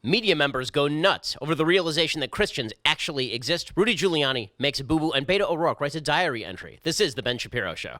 Media members go nuts over the realization that Christians actually exist. Rudy Giuliani makes a boo-boo, and Beto O'Rourke writes a diary entry. This is The Ben Shapiro Show.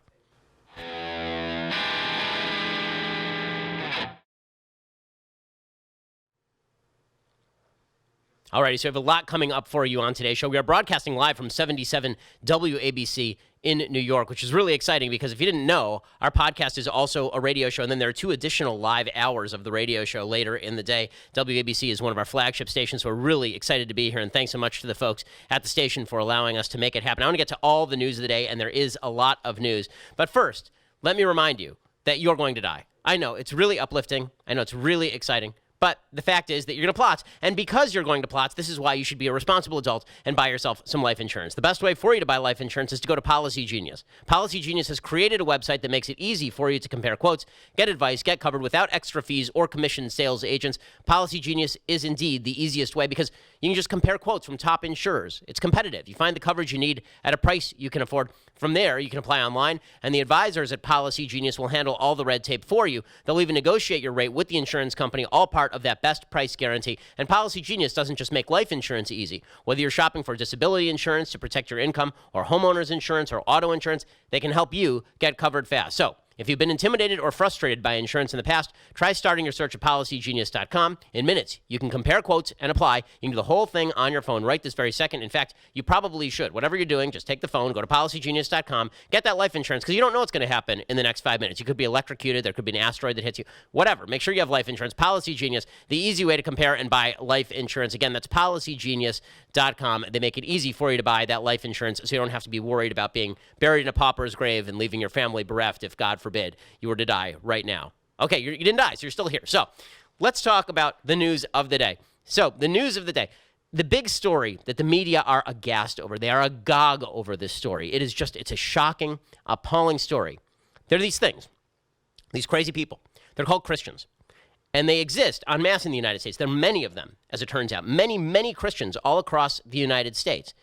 Alrighty, so we have a lot coming up for you on today's show. We are broadcasting live from 77 WABC in New York, which is really exciting because if you didn't know, our podcast is also a radio show, and then there are 2 additional live hours of the radio show later in the day. WABC is one of our flagship stations, so we're really excited to be here, and thanks so much to the folks at the station for allowing us to make it happen. I want to get to all the news of the day, and there is a lot of news. But first, let me remind you that you're going to die. I know, it's really uplifting. I know it's really exciting. But the fact is that you're going to plot, and because you're going to plot, this is why you should be a responsible adult and buy yourself some life insurance. The best way for you to buy life insurance is to go to Policy Genius. Policy Genius has created a website that makes it easy for you to compare quotes, get advice, get covered without extra fees or commissioned sales agents. Policy Genius is indeed the easiest way because you can just compare quotes from top insurers. It's competitive. You find the coverage you need at a price you can afford. From there, you can apply online, and the advisors at Policy Genius will handle all the red tape for you. They'll even negotiate your rate with the insurance company, all part of that best price guarantee. And Policy Genius doesn't just make life insurance easy. Whether you're shopping for disability insurance to protect your income, or homeowners insurance, or auto insurance, they can help you get covered fast. So, if you've been intimidated or frustrated by insurance in the past, try starting your search at PolicyGenius.com. In minutes, you can compare quotes and apply. You can do the whole thing on your phone right this very second. In fact, you probably should. Whatever you're doing, just take the phone, go to PolicyGenius.com, get that life insurance, because you don't know what's going to happen in the next 5 minutes. You could be electrocuted. There could be an asteroid that hits you. Whatever. Make sure you have life insurance. Policy Genius, the easy way to compare and buy life insurance. Again, that's PolicyGenius.com. They make it easy for you to buy that life insurance so you don't have to be worried about being buried in a pauper's grave and leaving your family bereft if, God forbid, you were to die right now. Okay, you didn't die, so you're still here. So let's talk about the news of the day. So the news of the day, the big story that the media are aghast over, they are agog over this story. It's a shocking, appalling story. There are these things, these crazy people. They're called Christians, and they exist en masse in the United States. There are many of them, as it turns out, many, many Christians all across the United States.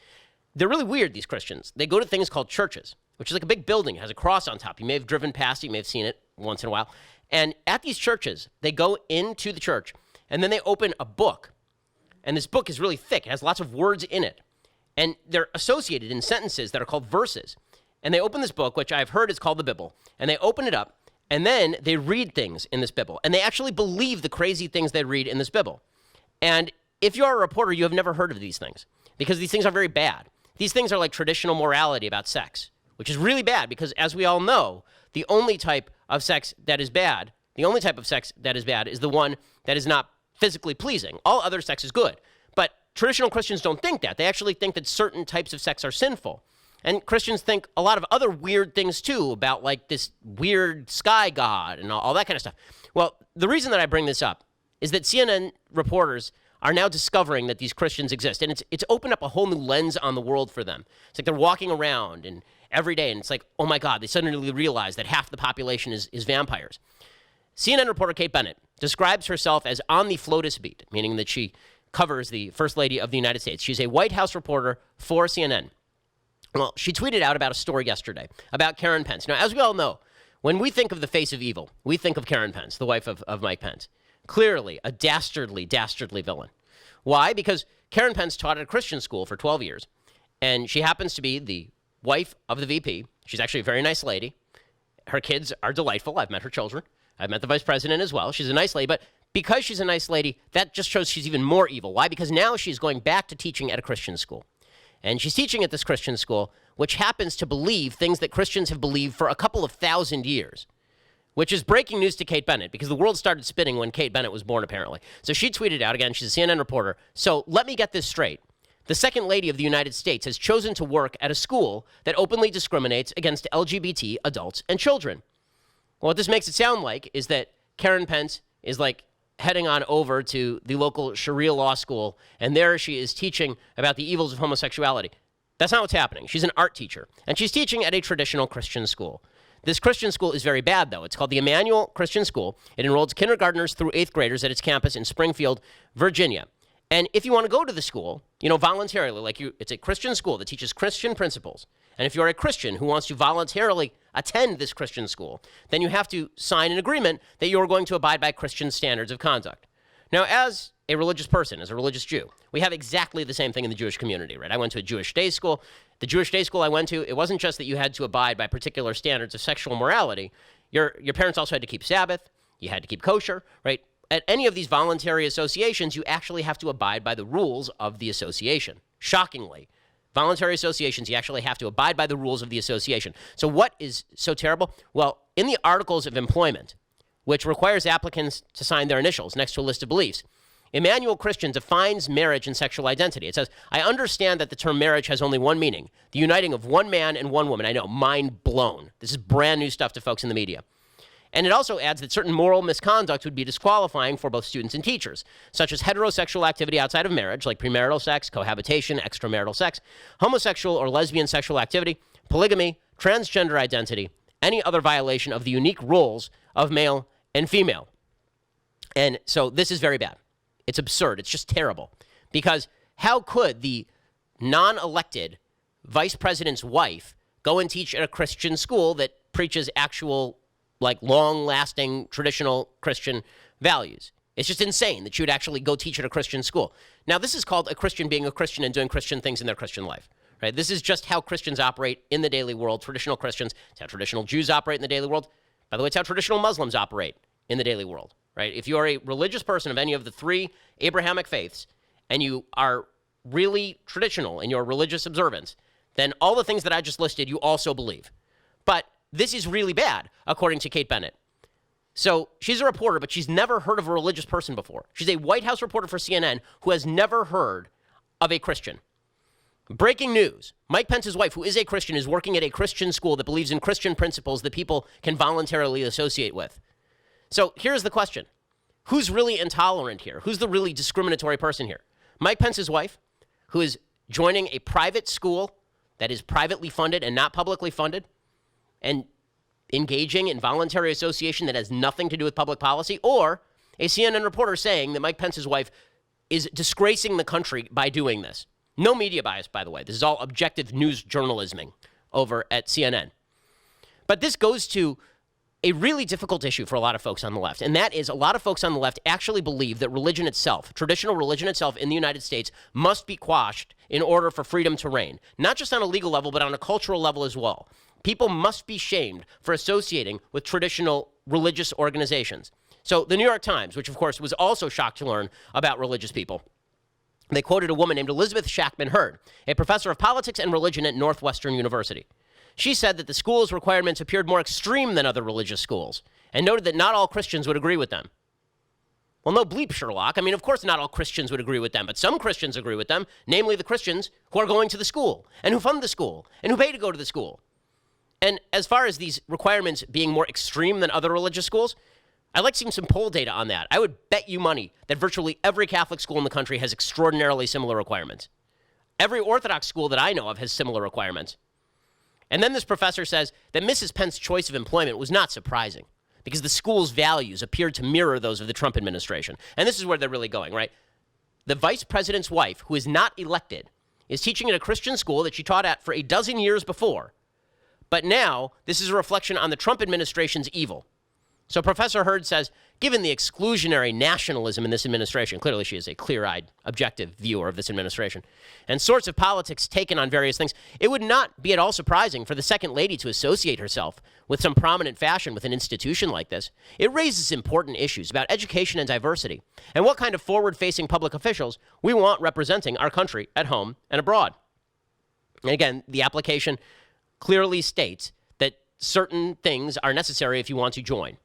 They're really weird, these Christians. They go to things called churches, which is like a big building. It has a cross on top. You may have driven past it. You may have seen it once in a while. And at these churches, they go into the church, and then they open a book. And this book is really thick. It has lots of words in it. And they're associated in sentences that are called verses. And they open this book, which I've heard is called the Bible, and they open it up, and then they read things in this Bible. And they actually believe the crazy things they read in this Bible. And if you're a reporter, you have never heard of these things, because these things are very bad. These things are like traditional morality about sex, which is really bad because, as we all know, the only type of sex that is bad is the one that is not physically pleasing. All other sex is good. But traditional Christians don't think that. They actually think that certain types of sex are sinful. And Christians think a lot of other weird things, too, about like this weird sky god and all that kind of stuff. Well, the reason that I bring this up is that CNN reporters are now discovering that these Christians exist. And it's opened up a whole new lens on the world for them. It's like they're walking around and every day, and it's like, oh my God, they suddenly realize that half the population is vampires. CNN reporter Kate Bennett describes herself as on the FLOTUS beat, meaning that she covers the First Lady of the United States. She's a White House reporter for CNN. Well, she tweeted out about a story yesterday about Karen Pence. Now, as we all know, when we think of the face of evil, we think of Karen Pence, the wife of Mike Pence. Clearly a dastardly villain. Why? Because Karen Pence taught at a Christian school for 12 years, and she happens to be the wife of the VP. She's actually a very nice lady. Her kids are delightful. I've met her children. I've met the vice president as well. She's a nice lady, but because she's a nice lady, that just shows she's even more evil. Why? Because now she's going back to teaching at a Christian school. And she's teaching at this Christian school, which happens to believe things that Christians have believed for a couple of thousand years, which is breaking news to Kate Bennett, because the world started spinning when Kate Bennett was born, apparently. So she tweeted out, again, she's a CNN reporter, so let me get this straight. The Second Lady of the United States has chosen to work at a school that openly discriminates against LGBT adults and children. Well, what this makes it sound like is that Karen Pence is like heading on over to the local Sharia law school, and there she is teaching about the evils of homosexuality. That's not what's happening. She's an art teacher, and she's teaching at a traditional Christian school. This Christian school is very bad, though. It's called the Emmanuel Christian School. It enrolls kindergartners through 8th graders at its campus in Springfield, Virginia. And if you want to go to the school, voluntarily, it's a Christian school that teaches Christian principles. And if you're a Christian who wants to voluntarily attend this Christian school, then you have to sign an agreement that you're going to abide by Christian standards of conduct. Now, as a religious person, as a religious Jew. We have exactly the same thing in the Jewish community, right? I went to a Jewish day school. The Jewish day school I went to, it wasn't just that you had to abide by particular standards of sexual morality. Your parents also had to keep Sabbath. You had to keep kosher, right? At any of these voluntary associations, you actually have to abide by the rules of the association. Shockingly, voluntary associations, you actually have to abide by the rules of the association. So what is so terrible? Well, in the Articles of Employment, which requires applicants to sign their initials next to a list of beliefs, Emmanuel Christian defines marriage and sexual identity. It says, I understand that the term marriage has only one meaning, the uniting of one man and one woman. I know, mind blown. This is brand new stuff to folks in the media. And it also adds that certain moral misconduct would be disqualifying for both students and teachers, such as heterosexual activity outside of marriage, like premarital sex, cohabitation, extramarital sex, homosexual or lesbian sexual activity, polygamy, transgender identity, any other violation of the unique roles of male and female. And so this is very bad. It's absurd. It's just terrible. Because how could the non-elected vice president's wife go and teach at a Christian school that preaches actual, like, long-lasting, traditional Christian values? It's just insane that she would actually go teach at a Christian school. Now, this is called a Christian being a Christian and doing Christian things in their Christian life, right? This is just how Christians operate in the daily world, traditional Christians. It's how traditional Jews operate in the daily world. By the way, it's how traditional Muslims operate in the daily world, right? If you are a religious person of any of the three Abrahamic faiths and you are really traditional in your religious observance, then all the things that I just listed, you also believe. But this is really bad, according to Kate Bennett. So she's a reporter, but she's never heard of a religious person before. She's a White House reporter for CNN who has never heard of a Christian. Breaking news. Mike Pence's wife, who is a Christian, is working at a Christian school that believes in Christian principles that people can voluntarily associate with. So here's the question. Who's really intolerant here? Who's the really discriminatory person here? Mike Pence's wife, who is joining a private school that is privately funded and not publicly funded, and engaging in voluntary association that has nothing to do with public policy, or a CNN reporter saying that Mike Pence's wife is disgracing the country by doing this. No media bias, by the way. This is all objective news journalisming over at CNN. But this goes to a really difficult issue for a lot of folks on the left, and that is a lot of folks on the left actually believe that religion itself, traditional religion itself in the United States, must be quashed in order for freedom to reign, not just on a legal level, but on a cultural level as well. People must be shamed for associating with traditional religious organizations. So the New York Times, which of course was also shocked to learn about religious people, they quoted a woman named Elizabeth Shackman Hurd, a professor of politics and religion at Northwestern University. She said that the school's requirements appeared more extreme than other religious schools and noted that not all Christians would agree with them. Well, no bleep, Sherlock. I mean, of course not all Christians would agree with them, but some Christians agree with them, namely the Christians who are going to the school and who fund the school and who pay to go to the school. And as far as these requirements being more extreme than other religious schools, I'd like seeing some poll data on that. I would bet you money that virtually every Catholic school in the country has extraordinarily similar requirements. Every Orthodox school that I know of has similar requirements. And then this professor says that Mrs. Pence's choice of employment was not surprising because the school's values appeared to mirror those of the Trump administration. And this is where they're really going, right? The vice president's wife, who is not elected, is teaching at a Christian school that she taught at for a dozen years before. But now, this is a reflection on the Trump administration's evil. So Professor Hurd says, given the exclusionary nationalism in this administration, clearly she is a clear-eyed, objective viewer of this administration, and sorts of politics taken on various things, it would not be at all surprising for the second lady to associate herself with some prominent fashion with an institution like this. It raises important issues about education and diversity, and what kind of forward-facing public officials we want representing our country at home and abroad. And again, the application clearly states that certain things are necessary if you want to join,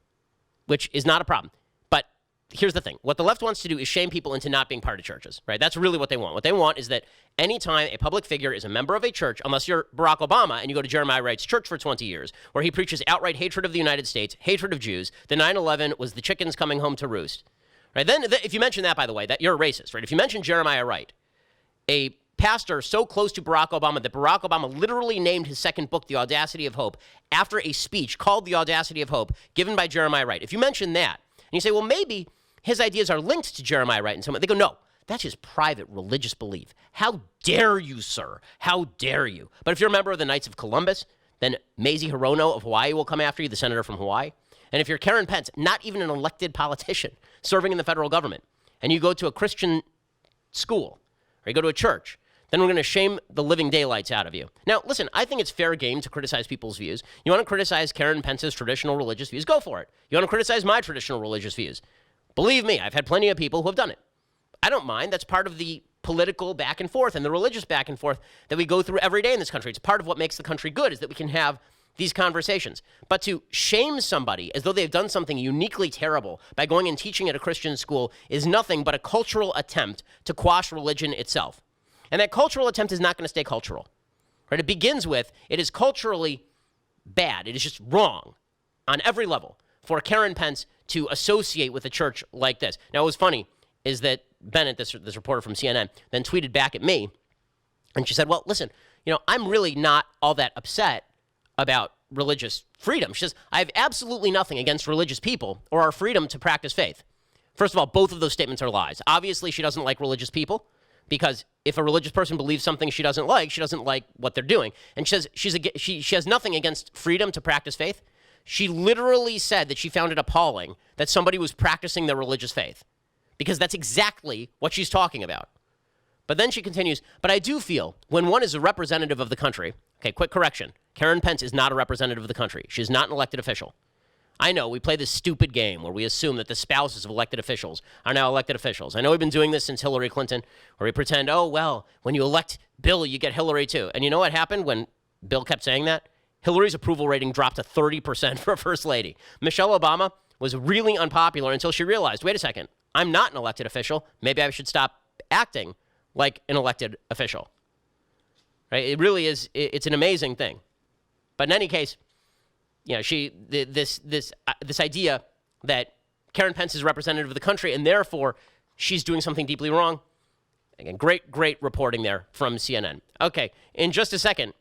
which is not a problem. But here's the thing. What the left wants to do is shame people into not being part of churches, right? That's really what they want. What they want is that anytime a public figure is a member of a church, unless you're Barack Obama and you go to Jeremiah Wright's church for 20 years, where he preaches outright hatred of the United States, hatred of Jews, the 9/11 was the chickens coming home to roost, right? Then if you mention that, by the way, that you're a racist, right? If you mention Jeremiah Wright, a pastor so close to Barack Obama that Barack Obama literally named his second book, The Audacity of Hope, after a speech called The Audacity of Hope given by Jeremiah Wright. If you mention that, and you say, well, maybe his ideas are linked to Jeremiah Wright in some way, they go, no, that's his private religious belief. How dare you, sir? How dare you? But if you're a member of the Knights of Columbus, then Mazie Hirono of Hawaii will come after you, the senator from Hawaii. And if you're Karen Pence, not even an elected politician serving in the federal government, and you go to a Christian school or you go to a church, then we're going to shame the living daylights out of you. Now, listen, I think it's fair game to criticize people's views. You want to criticize Karen Pence's traditional religious views? Go for it. You want to criticize my traditional religious views? Believe me, I've had plenty of people who have done it. I don't mind. That's part of the political back and forth and the religious back and forth that we go through every day in this country. It's part of what makes the country good, is that we can have these conversations. But to shame somebody as though they've done something uniquely terrible by going and teaching at a Christian school is nothing but a cultural attempt to quash religion itself. And that cultural attempt is not going to stay cultural. Right? It begins with, it is culturally bad. It is just wrong on every level for Karen Pence to associate with a church like this. Now, what was funny is that Bennett, this reporter from CNN, then tweeted back at me, and she said, well, listen, I'm really not all that upset about religious freedom. She says, I have absolutely nothing against religious people or our freedom to practice faith. First of all, both of those statements are lies. Obviously, she doesn't like religious people, because if a religious person believes something she doesn't like what they're doing. And she says she has nothing against freedom to practice faith. She literally said that she found it appalling that somebody was practicing their religious faith, because that's exactly what she's talking about. But then she continues, but I do feel when one is a representative of the country, okay, quick correction, Karen Pence is not a representative of the country. She is not an elected official. I know we play this stupid game where we assume that the spouses of elected officials are now elected officials. I know we've been doing this since Hillary Clinton, where we pretend, oh, well, when you elect Bill, you get Hillary too. And you know what happened when Bill kept saying that? Hillary's approval rating dropped to 30% for First Lady. Michelle Obama was really unpopular until she realized, wait a second, I'm not an elected official. Maybe I should stop acting like an elected official. Right? It really is, it's an amazing thing. But in any case, this idea that Karen Pence is representative of the country and therefore she's doing something deeply wrong. Again, great reporting there from CNN. Okay, in just a second,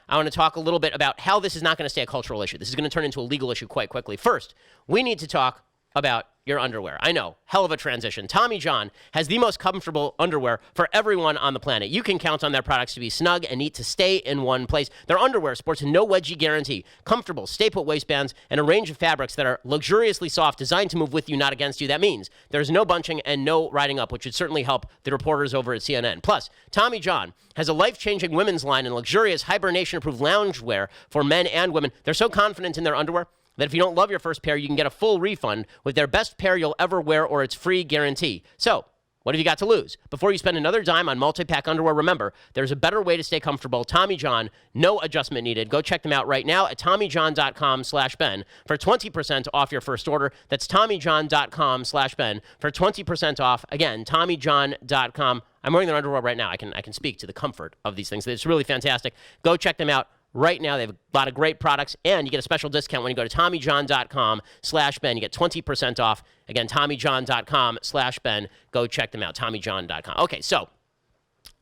I want to talk a little bit about how this is not going to stay a cultural issue. This is going to turn into a legal issue quite quickly. First, we need to talk about your underwear. I know, hell of a transition. Tommy John has the most comfortable underwear for everyone on the planet. You can count on their products to be snug and neat to stay in one place. Their underwear sports a no wedgie guarantee, comfortable stay-put waistbands, and a range of fabrics that are luxuriously soft, designed to move with you, not against you. That means there's no bunching and no riding up, which would certainly help the reporters over at CNN. Plus, Tommy John has a life-changing women's line and luxurious hibernation-approved loungewear for men and women. They're so confident in their underwear that if you don't love your first pair, you can get a full refund with their best pair you'll ever wear or its free guarantee. So, what have you got to lose? Before you spend another dime on multi-pack underwear, remember, there's a better way to stay comfortable. Tommy John, no adjustment needed. Go check them out right now at TommyJohn.com/Ben for 20% off your first order. That's TommyJohn.com/Ben for 20% off. Again, TommyJohn.com. I'm wearing their underwear right now. I can speak to the comfort of these things. It's really fantastic. Go check them out right now. They have a lot of great products, and you get a special discount when you go to TommyJohn.com/Ben. You get 20% off. Again, TommyJohn.com/Ben. Go check them out, TommyJohn.com. Okay, so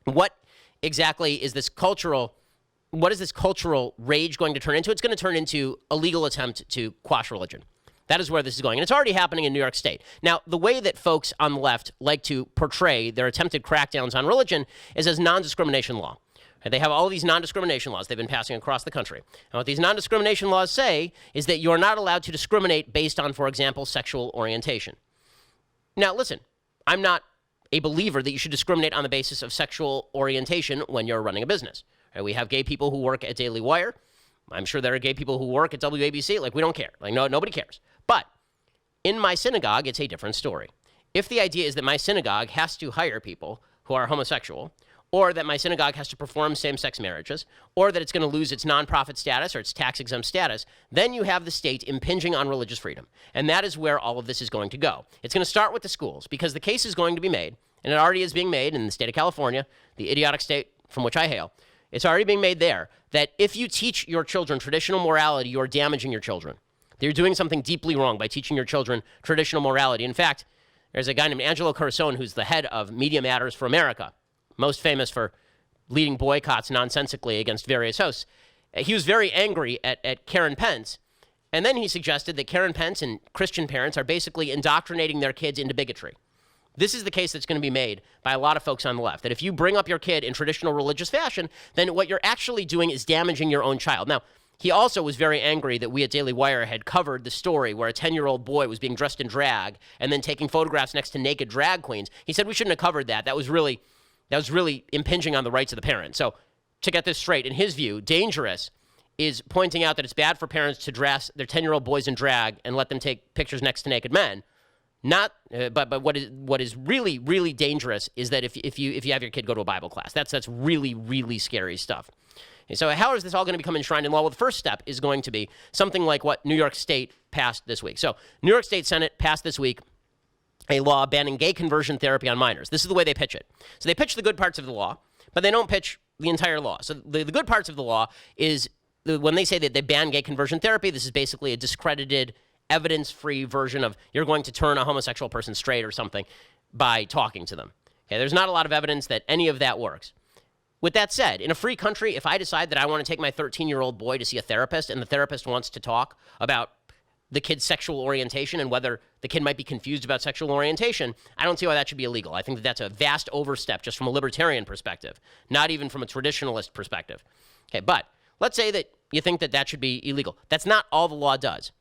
what exactly is this cultural rage going to turn into? It's going to turn into a legal attempt to quash religion. That is where this is going. And it's already happening in New York State. Now, the way that folks on the left like to portray their attempted crackdowns on religion is as non-discrimination law. They have all these non-discrimination laws they've been passing across the country. And what these non-discrimination laws say is that you're not allowed to discriminate based on, for example, sexual orientation. Now, listen, I'm not a believer that you should discriminate on the basis of sexual orientation when you're running a business. Right? We have gay people who work at Daily Wire. I'm sure there are gay people who work at WABC. Like, we don't care. Like, nobody cares. But in my synagogue, it's a different story. If the idea is that my synagogue has to hire people who are homosexual, or that my synagogue has to perform same-sex marriages, or that it's going to lose its nonprofit status or its tax-exempt status, then you have the state impinging on religious freedom. And that is where all of this is going to go. It's going to start with the schools, because the case is going to be made, and it already is being made in the state of California, the idiotic state from which I hail. It's already being made there that if you teach your children traditional morality, you're damaging your children. You're doing something deeply wrong by teaching your children traditional morality. In fact, there's a guy named Angelo Carusone who's the head of Media Matters for America, most famous for leading boycotts nonsensically against various hosts. He was very angry at Karen Pence, and then he suggested that Karen Pence and Christian parents are basically indoctrinating their kids into bigotry. This is the case that's going to be made by a lot of folks on the left, that if you bring up your kid in traditional religious fashion, then what you're actually doing is damaging your own child. Now, He also was very angry that we at Daily Wire had covered the story where a 10-year-old boy was being dressed in drag and then taking photographs next to naked drag queens. He said we shouldn't have covered that. That was really impinging on the rights of the parent. So to get this straight, in his view, dangerous is pointing out that it's bad for parents to dress their 10-year-old boys in drag and let them take pictures next to naked men. But what is really, really dangerous is that if you have your kid go to a Bible class, that's really, really scary stuff. And so how is this all going to become enshrined in law? Well, the first step is going to be something like what New York State passed this week. So New York State Senate passed this week a law banning gay conversion therapy on minors. This is the way they pitch it. So they pitch the good parts of the law, but they don't pitch the entire law. So the good parts of the law is when they say that they ban gay conversion therapy, this is basically a discredited, evidence-free version of you're going to turn a homosexual person straight or something by talking to them. Okay, there's not a lot of evidence that any of that works. With that said, in a free country, if I decide that I want to take my 13-year-old boy to see a therapist and the therapist wants to talk about the kid's sexual orientation and whether the kid might be confused about sexual orientation, I don't see why that should be illegal. I think that that's a vast overstep just from a libertarian perspective, not even from a traditionalist perspective. Okay, but let's say that you think that that should be illegal. That's not all the law does.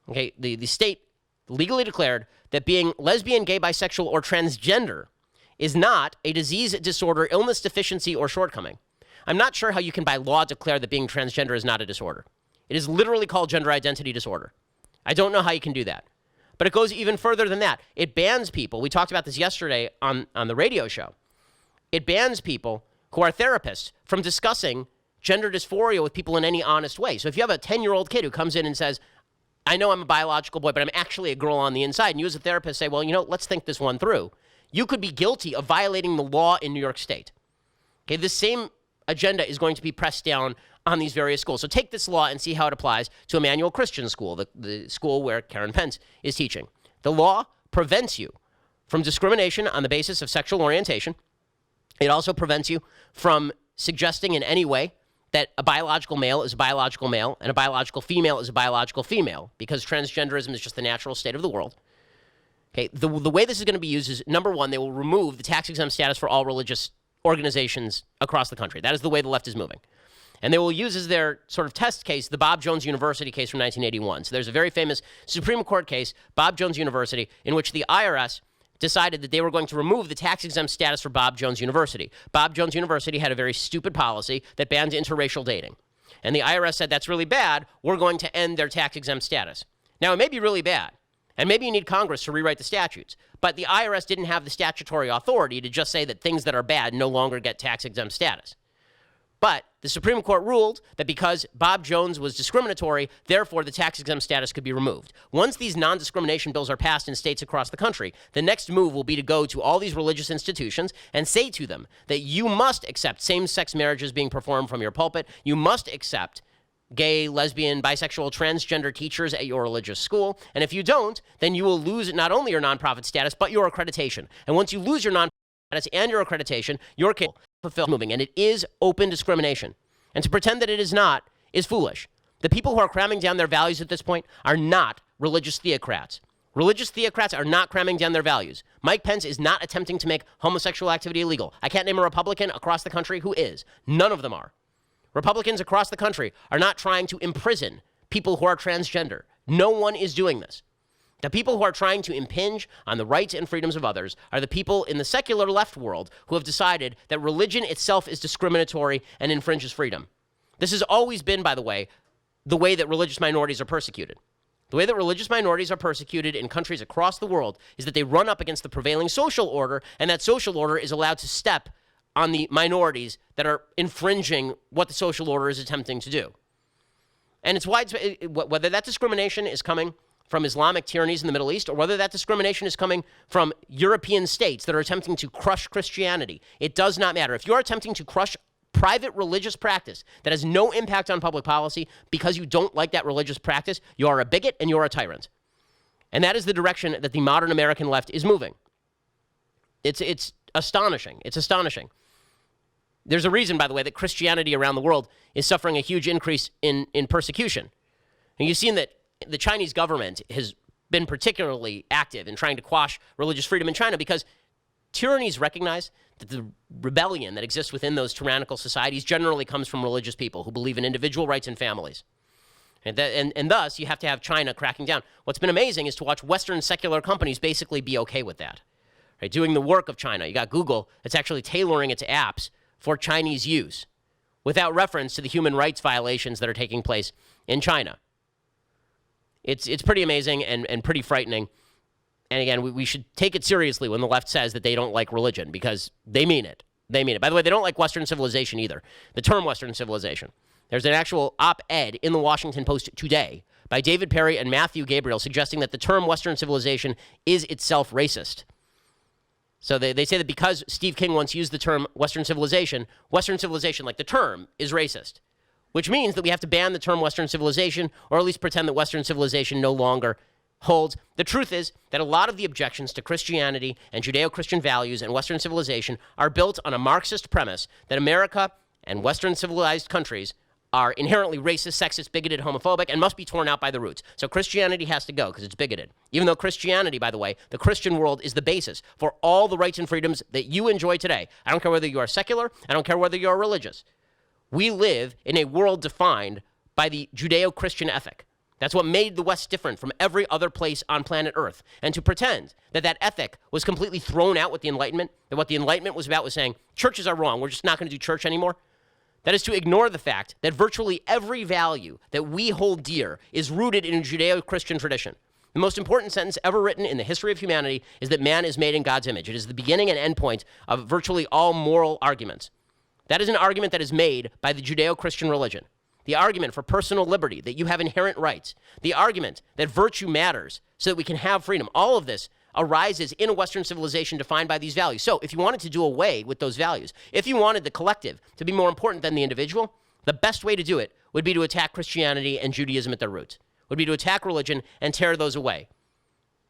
Okay, the state legally declared that being lesbian, gay, bisexual, or transgender is not a disease, disorder, illness, deficiency, or shortcoming. I'm not sure how you can by law declare that being transgender is not a disorder. It is literally called gender identity disorder. I don't know how you can do that. But it goes even further than that. It bans people. We talked about this yesterday on the radio show. It bans people who are therapists from discussing gender dysphoria with people in any honest way. So if you have a 10-year-old kid who comes in and says, I know I'm a biological boy, but I'm actually a girl on the inside, and you as a therapist say, well, let's think this one through. You could be guilty of violating the law in New York State. Okay, this same agenda is going to be pressed down on these various schools. So take this law and see how it applies to Emmanuel Christian School, the school where Karen Pence is teaching. The law prevents you from discrimination on the basis of sexual orientation. It also prevents you from suggesting in any way that a biological male is a biological male and a biological female is a biological female, because transgenderism is just the natural state of the world. Okay, the way this is going to be used is, number one, they will remove the tax-exempt status for all religious organizations across the country. That is the way the left is moving. And they will use as their sort of test case the Bob Jones University case from 1981. So there's a very famous Supreme Court case, Bob Jones University, in which the IRS decided that they were going to remove the tax-exempt status for Bob Jones University. Bob Jones University had a very stupid policy that banned interracial dating. And the IRS said, that's really bad. We're going to end their tax-exempt status. Now, it may be really bad, and maybe you need Congress to rewrite the statutes, but the IRS didn't have the statutory authority to just say that things that are bad no longer get tax-exempt status. But the Supreme Court ruled that because Bob Jones was discriminatory, therefore the tax-exempt status could be removed. Once these non-discrimination bills are passed in states across the country, the next move will be to go to all these religious institutions and say to them that you must accept same-sex marriages being performed from your pulpit. You must accept gay, lesbian, bisexual, transgender teachers at your religious school. And if you don't, then you will lose not only your nonprofit status, but your accreditation. And once you lose your nonprofit status and your accreditation, your case fulfilled moving. And it is open discrimination. And to pretend that it is not is foolish. The people who are cramming down their values at this point are not religious theocrats. Religious theocrats are not cramming down their values. Mike Pence is not attempting to make homosexual activity illegal. I can't name a Republican across the country who is. None of them are. Republicans across the country are not trying to imprison people who are transgender. No one is doing this. The people who are trying to impinge on the rights and freedoms of others are the people in the secular left world who have decided that religion itself is discriminatory and infringes freedom. This has always been, by the way that religious minorities are persecuted. The way that religious minorities are persecuted in countries across the world is that they run up against the prevailing social order, and that social order is allowed to step on the minorities that are infringing what the social order is attempting to do. And it's widespread, whether that discrimination is coming from Islamic tyrannies in the Middle East, or whether that discrimination is coming from European states that are attempting to crush Christianity. It does not matter. If you are attempting to crush private religious practice that has no impact on public policy because you don't like that religious practice, you are a bigot and you're a tyrant. And that is the direction that the modern American left is moving. It's astonishing. It's astonishing. There's a reason, by the way, that Christianity around the world is suffering a huge increase in persecution. And you've seen that the Chinese government has been particularly active in trying to quash religious freedom in China because tyrannies recognize that the rebellion that exists within those tyrannical societies generally comes from religious people who believe in individual rights and families. And thus, you have to have China cracking down. What's been amazing is to watch Western secular companies basically be okay with that, right? Doing the work of China. You got Google that's actually tailoring its apps for Chinese use without reference to the human rights violations that are taking place in China. It's pretty amazing and pretty frightening. And again, we should take it seriously when the left says that they don't like religion, because they mean it. They mean it. By the way, they don't like Western civilization either. The term Western civilization. There's an actual op-ed in the Washington Post today by David Perry and Matthew Gabriel suggesting that the term Western civilization is itself racist. So they say that because Steve King once used the term Western civilization, like the term, is racist, which means that we have to ban the term Western civilization, or at least pretend that Western civilization no longer holds. The truth is that a lot of the objections to Christianity and Judeo-Christian values and Western civilization are built on a Marxist premise that America and Western civilized countries are inherently racist, sexist, bigoted, homophobic, and must be torn out by the roots. So Christianity has to go because it's bigoted. Even though Christianity, by the way, the Christian world is the basis for all the rights and freedoms that you enjoy today. I don't care whether you are secular. I don't care whether you're religious. We live in a world defined by the Judeo-Christian ethic. That's what made the West different from every other place on planet Earth. And to pretend that that ethic was completely thrown out with the Enlightenment, that what the Enlightenment was about was saying, churches are wrong, we're just not going to do church anymore, that is to ignore the fact that virtually every value that we hold dear is rooted in a Judeo-Christian tradition. The most important sentence ever written in the history of humanity is that man is made in God's image. It is the beginning and end point of virtually all moral arguments. That is an argument that is made by the Judeo-Christian religion. The argument for personal liberty, that you have inherent rights. The argument that virtue matters so that we can have freedom. All of this arises in a Western civilization defined by these values. So if you wanted to do away with those values, if you wanted the collective to be more important than the individual, the best way to do it would be to attack Christianity and Judaism at their roots, would be to attack religion and tear those away.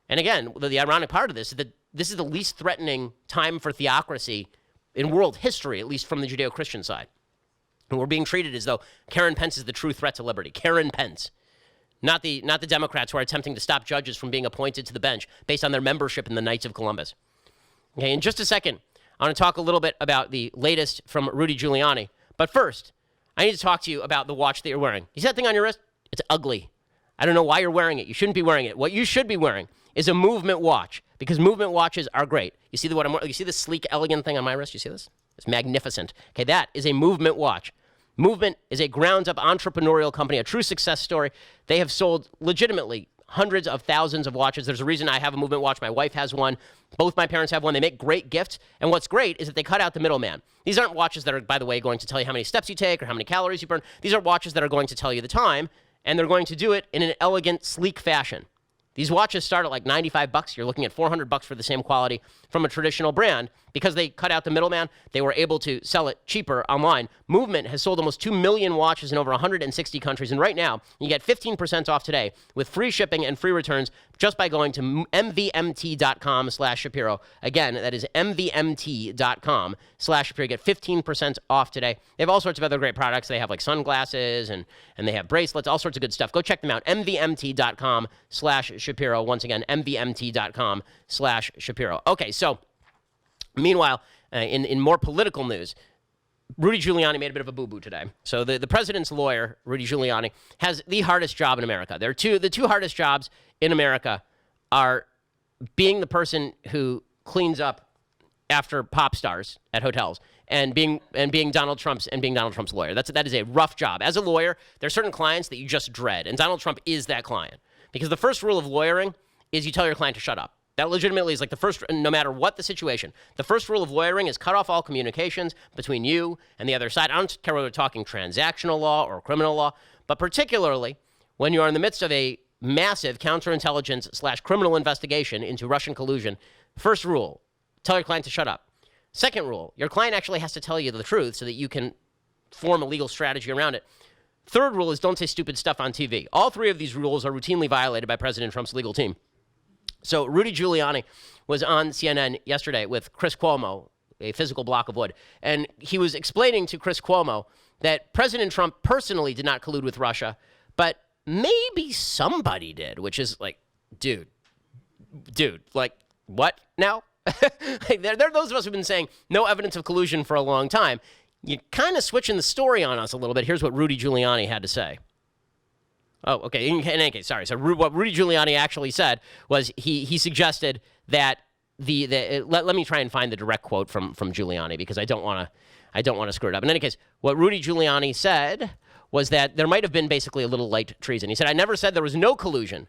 And again, the ironic part of this is that this is the least threatening time for theocracy in world history, at least from the Judeo-Christian side. And we're being treated as though Karen Pence is the true threat to liberty. Karen Pence. Not the Democrats who are attempting to stop judges from being appointed to the bench based on their membership in the Knights of Columbus. Okay, in just a second, I want to talk a little bit about the latest from Rudy Giuliani. But first, I need to talk to you about the watch that you're wearing. You see that thing on your wrist? It's ugly. I don't know why you're wearing it. You shouldn't be wearing it. What you should be wearing is a movement watch, because movement watches are great. You see what I'm wearing? You see this sleek, elegant thing on my wrist? You see this? It's magnificent. Okay, that is a movement watch. Movement is a ground-up entrepreneurial company, a true success story. They have sold legitimately hundreds of thousands of watches. There's a reason I have a movement watch. My wife has one. Both my parents have one. They make great gifts. And what's great is that they cut out the middleman. These aren't watches that are, by the way, going to tell you how many steps you take or how many calories you burn. These are watches that are going to tell you the time, and they're going to do it in an elegant, sleek fashion. These watches start at like $95. You're looking at $400 for the same quality from a traditional brand. Because they cut out the middleman, they were able to sell it cheaper online. Movement has sold almost 2 million watches in over 160 countries. And right now, you get 15% off today with free shipping and free returns just by going to mvmt.com/Shapiro. Again, that is mvmt.com/Shapiro. Get 15% off today. They have all sorts of other great products. They have like sunglasses and they have bracelets, all sorts of good stuff. Go check them out. mvmt.com/Shapiro. Once again, mvmt.com/Shapiro. Okay, so meanwhile, in more political news, Rudy Giuliani made a bit of a boo-boo today. So the president's lawyer, Rudy Giuliani, has the hardest job in America. The two hardest jobs in America are being the person who cleans up after pop stars at hotels and being Donald Trump's lawyer. That is a rough job. As a lawyer, there are certain clients that you just dread, and Donald Trump is that client. Because the first rule of lawyering is you tell your client to shut up. That legitimately is like the first, no matter what the situation. The first rule of lawyering is cut off all communications between you and the other side. I don't care whether we're talking transactional law or criminal law, but particularly when you are in the midst of a massive counterintelligence/criminal investigation into Russian collusion. First rule, tell your client to shut up. Second rule, your client actually has to tell you the truth so that you can form a legal strategy around it. Third rule is don't say stupid stuff on TV. All three of these rules are routinely violated by President Trump's legal team. So Rudy Giuliani was on CNN yesterday with Chris Cuomo, a physical block of wood, and he was explaining to Chris Cuomo that President Trump personally did not collude with Russia, but maybe somebody did, which is like, dude, like, what now? Like, there are those of us who've been saying no evidence of collusion for a long time. You're kind of switching the story on us a little bit. Here's what Rudy Giuliani had to say. Oh, okay. In any case, sorry. So what Rudy Giuliani actually said was he suggested that let me try and find the direct quote from Giuliani because I don't want to screw it up. In any case, what Rudy Giuliani said was that there might have been basically a little light treason. He said, "I never said there was no collusion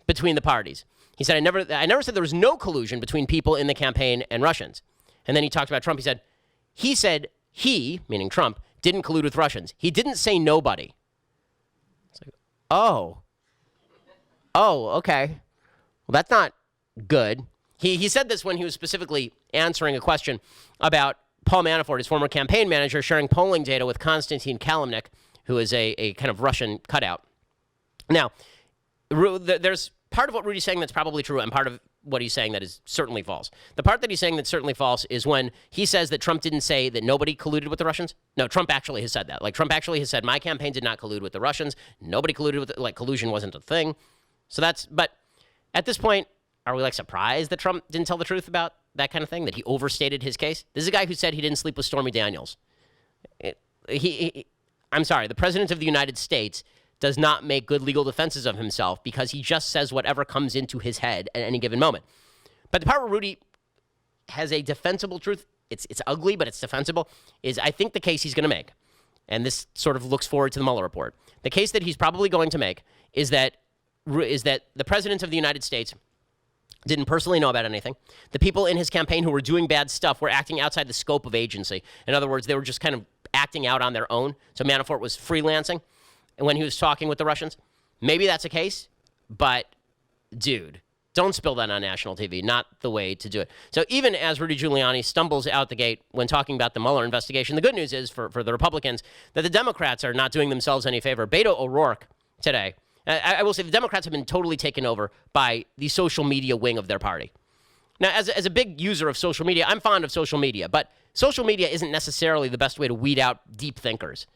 between the parties." He said, I never said there was no collusion between people in the campaign and Russians." And then he talked about Trump. He said he, meaning Trump, didn't collude with Russians. He didn't say nobody. It's like, oh, okay. Well, that's not good. He said this when he was specifically answering a question about Paul Manafort, his former campaign manager, sharing polling data with Konstantin Kalimnik, who is a kind of Russian cutout. Now, there's part of what Rudy's saying that's probably true, and part of what he's saying that is certainly false. The part that he's saying that's certainly false is when he says that Trump didn't say that nobody colluded with the Russians. No, Trump actually has said that. Like, Trump actually has said, my campaign did not collude with the Russians. Nobody colluded with it. Like, collusion wasn't a thing. So but at this point, are we, like, surprised that Trump didn't tell the truth about that kind of thing, that he overstated his case? This is a guy who said he didn't sleep with Stormy Daniels. I'm sorry, the President of the United States does not make good legal defenses of himself because he just says whatever comes into his head at any given moment. But the part where Rudy has a defensible truth, it's ugly, but it's defensible, is I think the case he's going to make, and this sort of looks forward to the Mueller report, the case that he's probably going to make is that the President of the United States didn't personally know about anything. The people in his campaign who were doing bad stuff were acting outside the scope of agency. In other words, they were just kind of acting out on their own. So Manafort was freelancing when he was talking with the Russians. Maybe that's a case, but dude, don't spill that on national TV. Not the way to do it. So even as Rudy Giuliani stumbles out the gate when talking about the Mueller investigation, the good news is for the Republicans that the Democrats are not doing themselves any favor. Beto O'Rourke today, I will say the Democrats have been totally taken over by the social media wing of their party. Now, as a big user of social media, I'm fond of social media, but social media isn't necessarily the best way to weed out deep thinkers.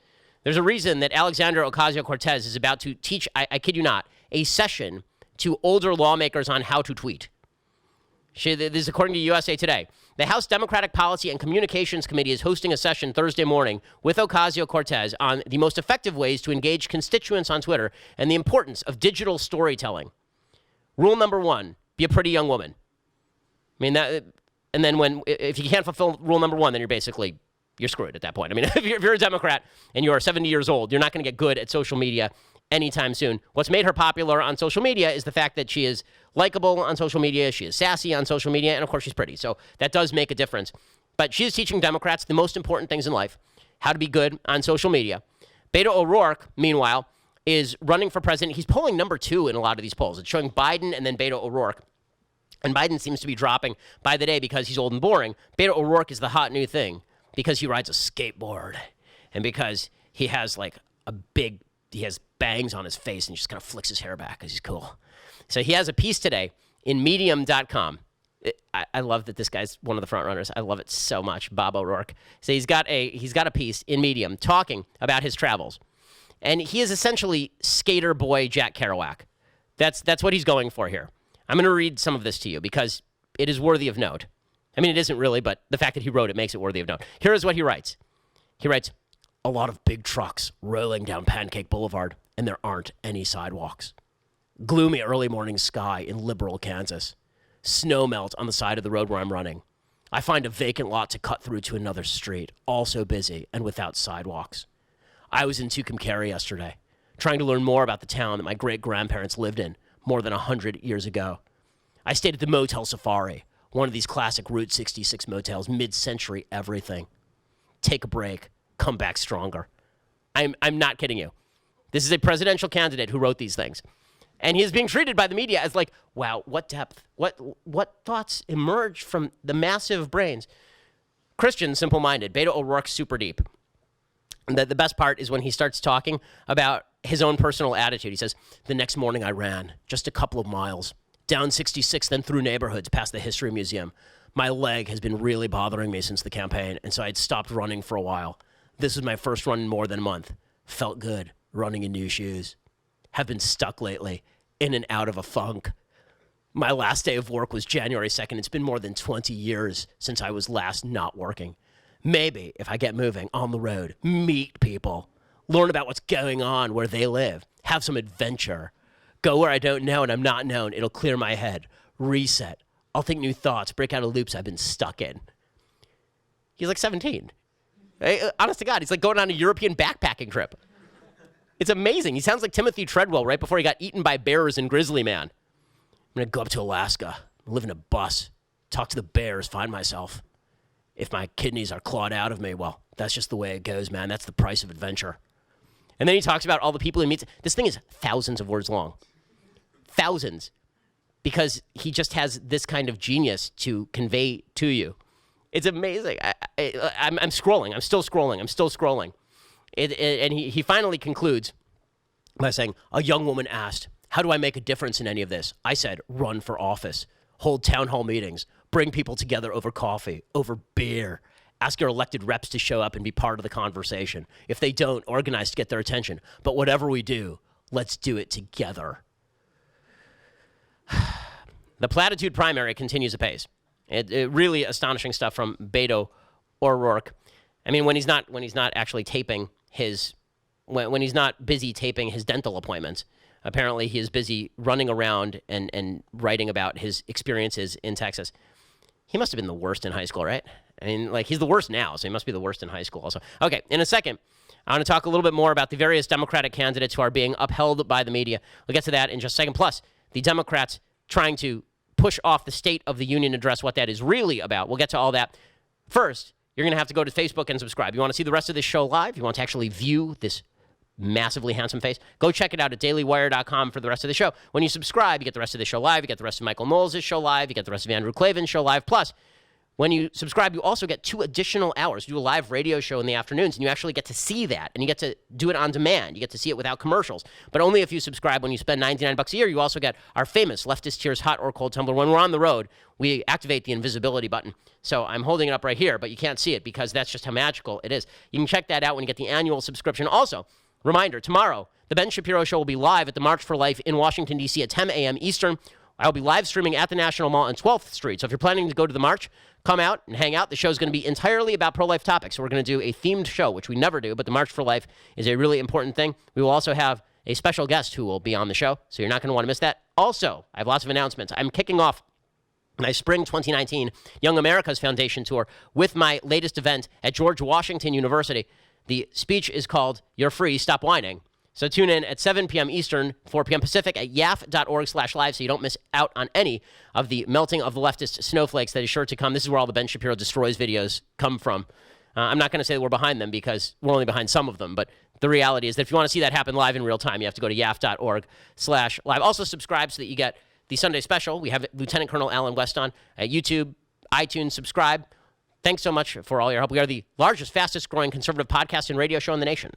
There's a reason that Alexandria Ocasio-Cortez is about to teach, I kid you not, a session to older lawmakers on how to tweet. This is according to USA Today. The House Democratic Policy and Communications Committee is hosting a session Thursday morning with Ocasio-Cortez on the most effective ways to engage constituents on Twitter and the importance of digital storytelling. Rule number 1, be a pretty young woman. I mean, and then if you can't fulfill rule number 1, then you're screwed at that point. I mean, if you're a Democrat and you are 70 years old, you're not going to get good at social media anytime soon. What's made her popular on social media is the fact that she is likable on social media, she is sassy on social media, and of course she's pretty. So that does make a difference. But she is teaching Democrats the most important things in life, how to be good on social media. Beto O'Rourke, meanwhile, is running for president. He's polling number 2 in a lot of these polls. It's showing Biden and then Beto O'Rourke. And Biden seems to be dropping by the day because he's old and boring. Beto O'Rourke is the hot new thing because he rides a skateboard and because he has he has bangs on his face and he just kind of flicks his hair back because he's cool. So he has a piece today in Medium.com. I love that this guy's one of the front runners. I love it so much, Bob O'Rourke. So he's got a piece in Medium talking about his travels. And he is essentially skater boy Jack Kerouac. That's what he's going for here. I'm going to read some of this to you because it is worthy of note. I mean, it isn't really, but the fact that he wrote it makes it worthy of note. Here is what he writes. He writes, a lot of big trucks rolling down Pancake Boulevard, and there aren't any sidewalks. Gloomy early morning sky in Liberal, Kansas. Snow melt on the side of the road where I'm running. I find a vacant lot to cut through to another street, also busy and without sidewalks. I was in Tucumcari yesterday, trying to learn more about the town that my great-grandparents lived in more than 100 years ago. I stayed at the Motel Safari, one of these classic Route 66 motels, mid-century everything. Take a break, come back stronger. I'm not kidding you. This is a presidential candidate who wrote these things. And he is being treated by the media as like, wow, what depth, what thoughts emerged from the massive brains. Christian, simple-minded. Beto O'Rourke, super deep. And the best part is when he starts talking about his own personal attitude. He says, the next morning I ran just a couple of miles, down 66, then through neighborhoods past the History Museum. My leg has been really bothering me since the campaign, and so I'd stopped running for a while. This is my first run in more than a month. Felt good, running in new shoes. Have been stuck lately, in and out of a funk. My last day of work was January 2nd. It's been more than 20 years since I was last not working. Maybe, if I get moving on the road, meet people, learn about what's going on where they live, have some adventure. Go where I don't know and I'm not known. It'll clear my head. Reset. I'll think new thoughts, break out of loops I've been stuck in. He's like 17. Honest to God, he's like going on a European backpacking trip. It's amazing. He sounds like Timothy Treadwell right before he got eaten by bears in Grizzly Man. I'm going to go up to Alaska, live in a bus, talk to the bears, find myself. If my kidneys are clawed out of me, well, that's just the way it goes, man. That's the price of adventure. And then he talks about all the people he meets. This thing is thousands of words long. Thousands. Because he just has this kind of genius to convey to you. It's amazing. I'm scrolling. I'm still scrolling. And he finally concludes by saying, a young woman asked, how do I make a difference in any of this? I said, run for office. Hold town hall meetings. Bring people together over coffee, over beer. Ask your elected reps to show up and be part of the conversation. If they don't, organize to get their attention. But whatever we do, let's do it together. The platitude primary continues apace. It really astonishing stuff from Beto O'Rourke. I mean, when he's not actually taping his, when he's not busy taping his dental appointments, apparently he is busy running around and writing about his experiences in Texas. He must have been the worst in high school, right? I mean, like, he's the worst now, so he must be the worst in high school also. Okay, in a second, I want to talk a little bit more about the various Democratic candidates who are being upheld by the media. We'll get to that in just a second. Plus, the Democrats trying to push off the State of the Union address, what that is really about. We'll get to all that. First, you're going to have to go to Facebook and subscribe. You want to see the rest of this show live? You want to actually view this massively handsome face? Go check it out at dailywire.com for the rest of the show. When you subscribe, you get the rest of the show live. You get the rest of Michael Knowles' show live. You get the rest of Andrew Klavan's show live. Plus, when you subscribe, you also get 2 additional hours. You do a live radio show in the afternoons, and you actually get to see that, and you get to do it on demand. You get to see it without commercials, but only if you subscribe. When you spend $99 a year, you also get our famous Leftist Tears Hot or Cold Tumbler. When we're on the road, we activate the invisibility button. So I'm holding it up right here, but you can't see it because that's just how magical it is. You can check that out when you get the annual subscription. Also, reminder, tomorrow, The Ben Shapiro Show will be live at the March for Life in Washington, D.C. at 10 a.m. Eastern. I'll be live streaming at the National Mall on 12th Street. So if you're planning to go to the march, come out and hang out. The show is going to be entirely about pro-life topics. So we're going to do a themed show, which we never do, but the March for Life is a really important thing. We will also have a special guest who will be on the show, so you're not going to want to miss that. Also, I have lots of announcements. I'm kicking off my Spring 2019 Young America's Foundation Tour with my latest event at George Washington University. The speech is called You're Free, Stop Whining. So tune in at 7 p.m. Eastern, 4 p.m. Pacific at yaf.org/live so you don't miss out on any of the melting of the leftist snowflakes that is sure to come. This is where all the Ben Shapiro Destroys videos come from. I'm not going to say that we're behind them because we're only behind some of them, but the reality is that if you want to see that happen live in real time, you have to go to yaf.org/live. Also subscribe so that you get the Sunday special. We have Lieutenant Colonel Alan West on at YouTube, iTunes. Subscribe. Thanks so much for all your help. We are the largest, fastest growing conservative podcast and radio show in the nation.